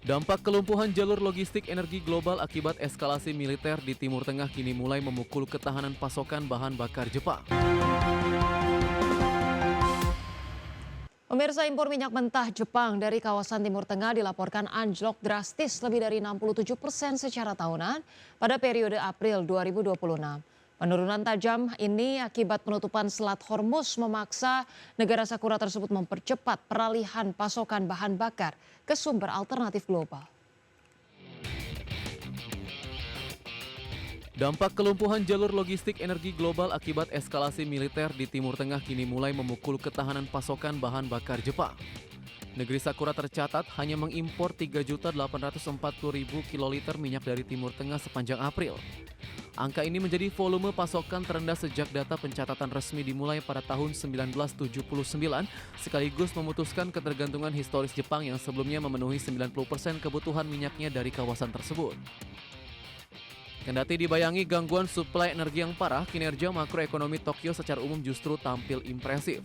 Dampak kelumpuhan jalur logistik energi global akibat eskalasi militer di Timur Tengah kini mulai memukul ketahanan pasokan bahan bakar Jepang. Pemirsa, impor minyak mentah Jepang dari kawasan Timur Tengah dilaporkan anjlok drastis lebih dari 67% secara tahunan pada periode April 2026. Penurunan tajam ini akibat penutupan Selat Hormuz memaksa negara Sakura tersebut mempercepat peralihan pasokan bahan bakar ke sumber alternatif global. Dampak kelumpuhan jalur logistik energi global akibat eskalasi militer di Timur Tengah kini mulai memukul ketahanan pasokan bahan bakar Jepang. Negeri Sakura tercatat hanya mengimpor 3.840.000 kiloliter minyak dari Timur Tengah sepanjang April. Angka ini menjadi volume pasokan terendah sejak data pencatatan resmi dimulai pada tahun 1979, sekaligus memutuskan ketergantungan historis Jepang yang sebelumnya memenuhi 90% kebutuhan minyaknya dari kawasan tersebut. Kendati dibayangi gangguan suplai energi yang parah, kinerja makroekonomi Tokyo secara umum justru tampil impresif.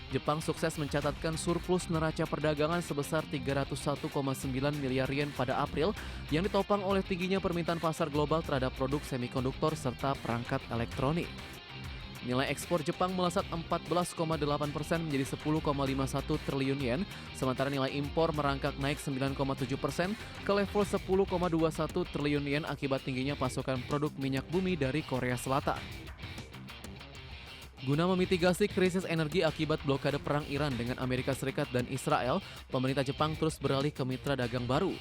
Jepang sukses mencatatkan surplus neraca perdagangan sebesar 301,9 miliar yen pada April yang ditopang oleh tingginya permintaan pasar global terhadap produk semikonduktor serta perangkat elektronik. Nilai ekspor Jepang melesat 14,8% menjadi 10,51 triliun yen, sementara nilai impor merangkak naik 9,7% ke level 10,21 triliun yen akibat tingginya pasokan produk minyak bumi dari Korea Selatan. Guna memitigasi krisis energi akibat blokade perang Iran dengan Amerika Serikat dan Israel, pemerintah Jepang terus beralih ke mitra dagang baru.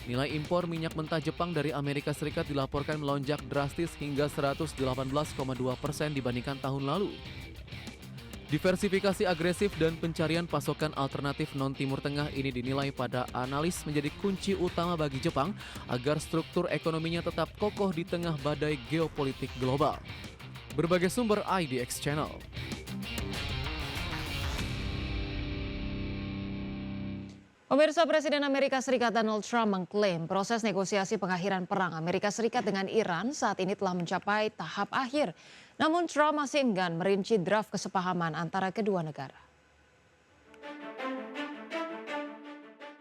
Nilai impor minyak mentah Jepang dari Amerika Serikat dilaporkan melonjak drastis hingga 118,2% dibandingkan tahun lalu. Diversifikasi agresif dan pencarian pasokan alternatif non-Timur Tengah ini dinilai pada analis menjadi kunci utama bagi Jepang agar struktur ekonominya tetap kokoh di tengah badai geopolitik global. Berbagai sumber IDX Channel. Pemirsa, Presiden Amerika Serikat Donald Trump mengklaim proses negosiasi pengakhiran perang Amerika Serikat dengan Iran saat ini telah mencapai tahap akhir. Namun Trump masih enggan merinci draft kesepahaman antara kedua negara.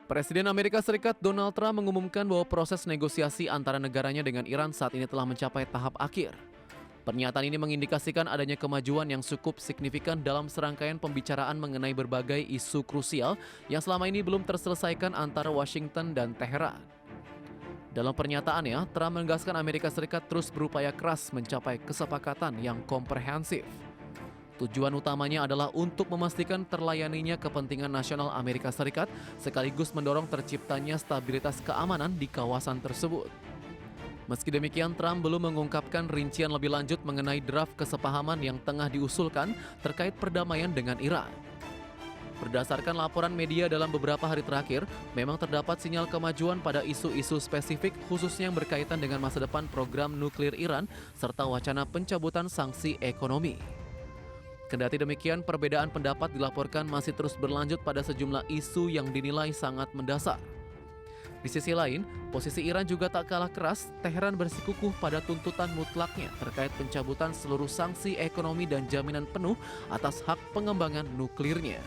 Presiden Amerika Serikat Donald Trump mengumumkan bahwa proses negosiasi antara negaranya dengan Iran saat ini telah mencapai tahap akhir. Pernyataan ini mengindikasikan adanya kemajuan yang cukup signifikan dalam serangkaian pembicaraan mengenai berbagai isu krusial yang selama ini belum terselesaikan antara Washington dan Teheran. Dalam pernyataannya, Trump menegaskan Amerika Serikat terus berupaya keras mencapai kesepakatan yang komprehensif. Tujuan utamanya adalah untuk memastikan terlayaninya kepentingan nasional Amerika Serikat sekaligus mendorong terciptanya stabilitas keamanan di kawasan tersebut. Meski demikian, Trump belum mengungkapkan rincian lebih lanjut mengenai draft kesepahaman yang tengah diusulkan terkait perdamaian dengan Iran. Berdasarkan laporan media dalam beberapa hari terakhir, memang terdapat sinyal kemajuan pada isu-isu spesifik khususnya yang berkaitan dengan masa depan program nuklir Iran serta wacana pencabutan sanksi ekonomi. Kendati demikian, perbedaan pendapat dilaporkan masih terus berlanjut pada sejumlah isu yang dinilai sangat mendasar. Di sisi lain, posisi Iran juga tak kalah keras. Teheran bersikukuh pada tuntutan mutlaknya terkait pencabutan seluruh sanksi ekonomi dan jaminan penuh atas hak pengembangan nuklirnya.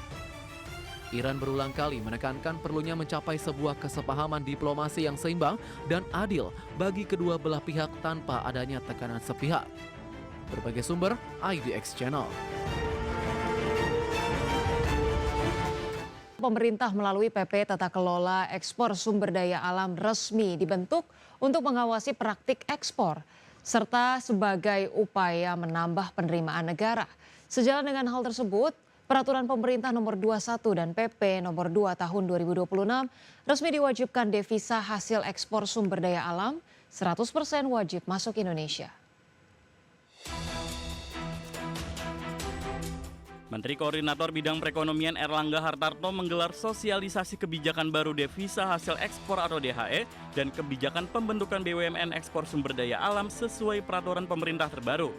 Iran berulang kali menekankan perlunya mencapai sebuah kesepahaman diplomasi yang seimbang dan adil bagi kedua belah pihak tanpa adanya tekanan sepihak. Berbagai sumber, IDX Channel. Pemerintah melalui PP Tata Kelola Ekspor Sumber Daya Alam resmi dibentuk untuk mengawasi praktik ekspor, serta sebagai upaya menambah penerimaan negara. Sejalan dengan hal tersebut, Peraturan Pemerintah Nomor 21 dan PP Nomor 2 Tahun 2026 resmi diwajibkan devisa hasil ekspor sumber daya alam 100% wajib masuk Indonesia. Menteri Koordinator Bidang Perekonomian Erlangga Hartarto menggelar sosialisasi kebijakan baru devisa hasil ekspor atau DHE dan kebijakan pembentukan BUMN ekspor sumber daya alam sesuai peraturan pemerintah terbaru.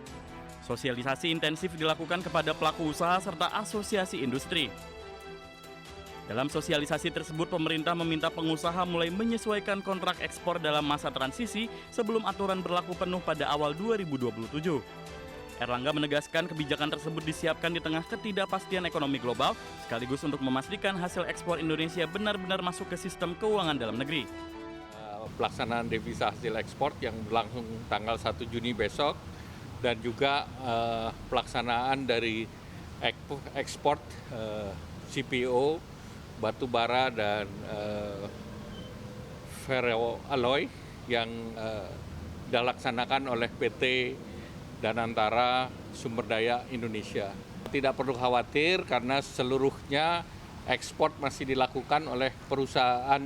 Sosialisasi intensif dilakukan kepada pelaku usaha serta asosiasi industri. Dalam sosialisasi tersebut, pemerintah meminta pengusaha mulai menyesuaikan kontrak ekspor dalam masa transisi sebelum aturan berlaku penuh pada awal 2027. Erlangga menegaskan kebijakan tersebut disiapkan di tengah ketidakpastian ekonomi global, sekaligus untuk memastikan hasil ekspor Indonesia benar-benar masuk ke sistem keuangan dalam negeri. Pelaksanaan devisa hasil ekspor yang berlangsung tanggal 1 Juni besok, dan juga pelaksanaan dari ekspor CPO, batu bara dan ferroalloy yang dilaksanakan oleh PT Danantara Sumber Daya Indonesia. Tidak perlu khawatir karena seluruhnya ekspor masih dilakukan oleh perusahaan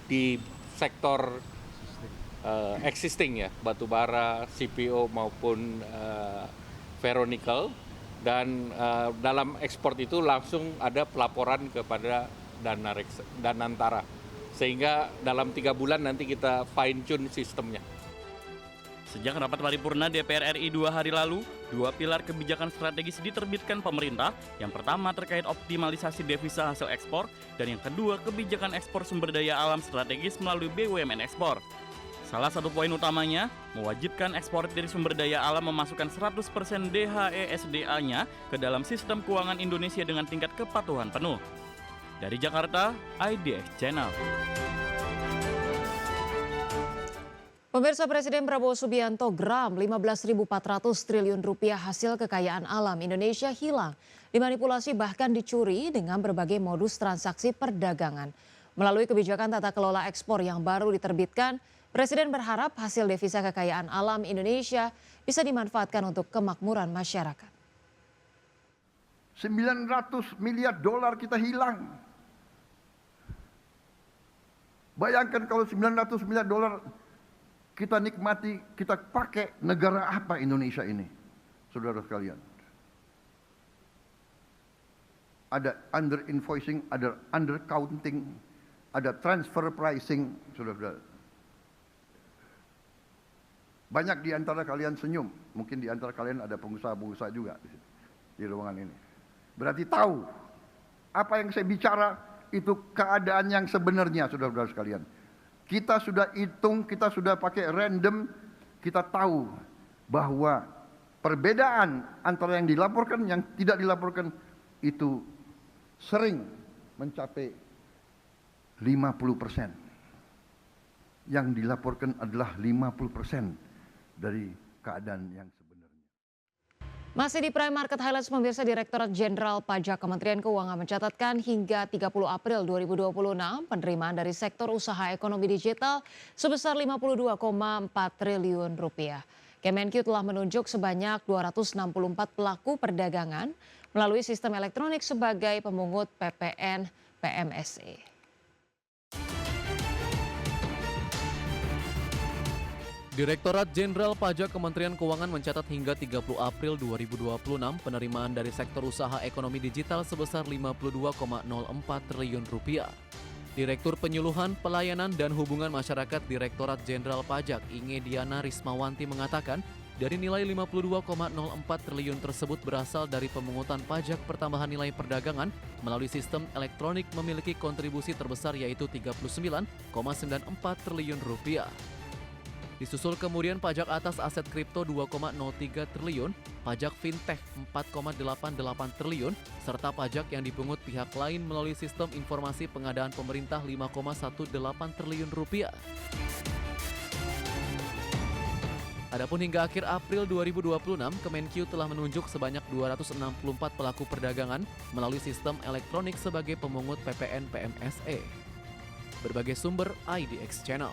di sektor existing ya, batu bara, CPO maupun ferronikel, dan dalam ekspor itu langsung ada pelaporan kepada Danantara, sehingga dalam 3 bulan nanti kita fine tune sistemnya. Sejak rapat paripurna DPR RI 2 hari lalu, 2 pilar kebijakan strategis diterbitkan pemerintah. Yang pertama terkait optimalisasi devisa hasil ekspor, dan yang kedua kebijakan ekspor sumber daya alam strategis melalui BUMN ekspor. Salah satu poin utamanya, mewajibkan eksportir sumber daya alam memasukkan 100% DHESDA-nya ke dalam sistem keuangan Indonesia dengan tingkat kepatuhan penuh. Dari Jakarta, IDX Channel. Pemirsa, Presiden Prabowo Subianto geram 15.400 triliun rupiah hasil kekayaan alam Indonesia hilang, dimanipulasi bahkan dicuri dengan berbagai modus transaksi perdagangan. Melalui kebijakan tata kelola ekspor yang baru diterbitkan, Presiden berharap hasil devisa kekayaan alam Indonesia bisa dimanfaatkan untuk kemakmuran masyarakat. 900 miliar dolar kita hilang. Bayangkan kalau 900 miliar dolar kita nikmati, kita pakai, negara apa Indonesia ini, saudara sekalian? Ada under invoicing, ada under counting, ada transfer pricing, saudara. Banyak di antara kalian senyum, mungkin di antara kalian ada pengusaha-pengusaha juga di ruangan ini. Berarti tahu apa yang saya bicara itu keadaan yang sebenarnya, saudara-saudara sekalian. Kita sudah hitung, kita sudah pakai random, kita tahu bahwa perbedaan antara yang dilaporkan, yang tidak dilaporkan itu sering mencapai 50%. Yang dilaporkan adalah 50% dari keadaan yang sebenarnya. Masih di Prime Market Highlights, pemirsa, Direktorat Jenderal Pajak Kementerian Keuangan mencatatkan hingga 30 April 2026 penerimaan dari sektor usaha ekonomi digital sebesar 52,4 triliun rupiah. Kemenq telah menunjuk sebanyak 264 pelaku perdagangan melalui sistem elektronik sebagai pemungut PPN PMSE. Direktorat Jenderal Pajak Kementerian Keuangan mencatat hingga 30 April 2026 penerimaan dari sektor usaha ekonomi digital sebesar 52,04 triliun rupiah. Direktur Penyuluhan, Pelayanan dan Hubungan Masyarakat Direktorat Jenderal Pajak Inge Diana Rismawanti mengatakan, dari nilai 52,04 triliun tersebut berasal dari pemungutan pajak pertambahan nilai perdagangan melalui sistem elektronik memiliki kontribusi terbesar yaitu 39,94 triliun rupiah. Disusul kemudian pajak atas aset kripto 2,03 triliun, pajak fintech 4,88 triliun, serta pajak yang dipungut pihak lain melalui sistem informasi pengadaan pemerintah 5,18 triliun rupiah. Adapun hingga akhir April 2026, Kemenq telah menunjuk sebanyak 264 pelaku perdagangan melalui sistem elektronik sebagai pemungut PPN PMSE. Berbagai sumber IDX Channel.